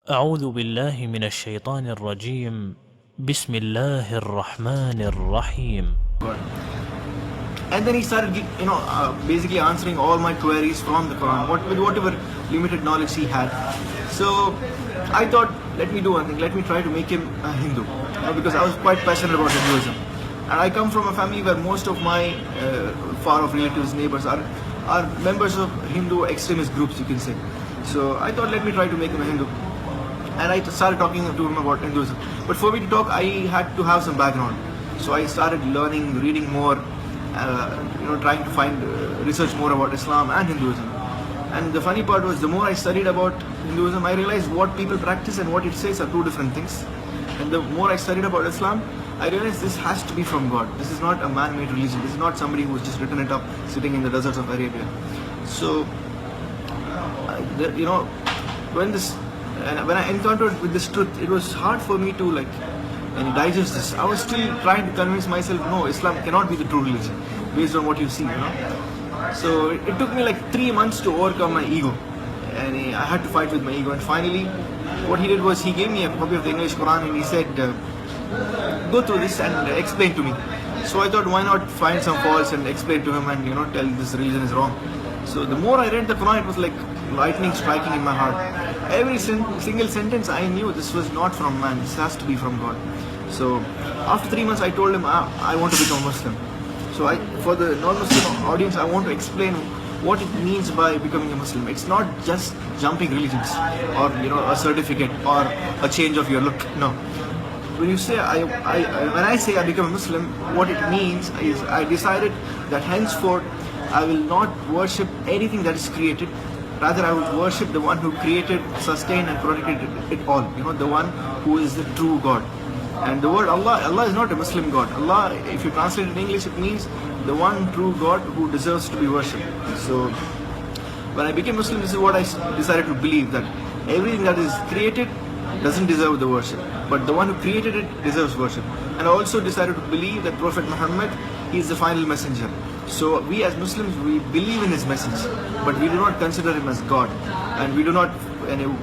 أعوذ بالله من الشيطان الرجيم. بسم الله الرحمن الرحيم. And then he started, basically answering all my queries from the Quran, with whatever limited knowledge he had. So I thought, let me do one thing, let me try to make him a Hindu, because I was quite passionate about Hinduism. And I come from a family where most of my far-off relatives, neighbors are members of Hindu extremist groups, you can say. So I thought, let me try to make him a Hindu. And I started talking to him about Hinduism. But for me to talk, I had to have some background. So I started learning, reading more, trying to find research more about Islam and Hinduism. And the funny part was, the more I studied about Hinduism, I realized what people practice and what it says are two different things. And the more I studied about Islam, I realized this has to be from God. This is not a man-made religion. This is not somebody who's just written it up sitting in the deserts of Arabia. So, when I encountered with this truth, it was hard for me to digest this. I was still trying to convince myself, no, Islam cannot be the true religion based on what you see, So it took me 3 months to overcome my ego, and I had to fight with my ego. And finally, what he did was he gave me a copy of the English Quran and he said, go through this and explain to me. So I thought, why not find some faults and explain to him and tell this religion is wrong. So the more I read the Quran, it was like lightning striking in my heart. Every single sentence I knew this was not from man, this has to be from God. So after 3 months I told him I want to become a Muslim. So for the non-Muslim audience, I want to explain what it means by becoming a Muslim. It's not just jumping religions or a certificate or a change of your look. No. When you say when I say I become a Muslim, what it means is I decided that henceforth I will not worship anything that is created. Rather, I will worship the one who created, sustained and protected it all. The one who is the true God. And the word Allah is not a Muslim God. Allah, if you translate it in English, it means the one true God who deserves to be worshipped. So when I became Muslim, this is what I decided to believe, that everything that is created doesn't deserve the worship, but the one who created it deserves worship. And I also decided to believe that Prophet Muhammad, he is the final messenger. So we as Muslims, we believe in his message, but we do not consider him as God, and we do not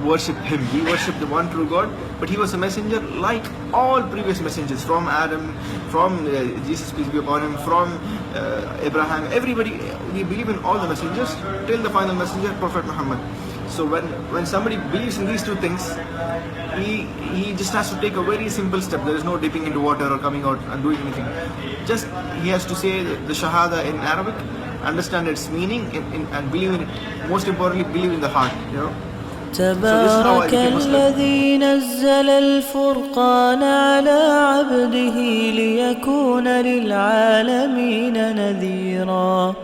worship him. We worship the one true God, but he was a messenger like all previous messengers, from Adam, from Jesus, peace be upon him, from Abraham, everybody. We believe in all the messengers till the final messenger, Prophet Muhammad. So when somebody believes in these two things, he just has to take a very simple step. There is no dipping into water or coming out and doing anything. Just he has to say the Shahada in Arabic, understand its meaning, and believe in it. Most importantly, believe in the heart. تبارك الذي نزل الفرقان على عبده ليكون للعالمين نذيرا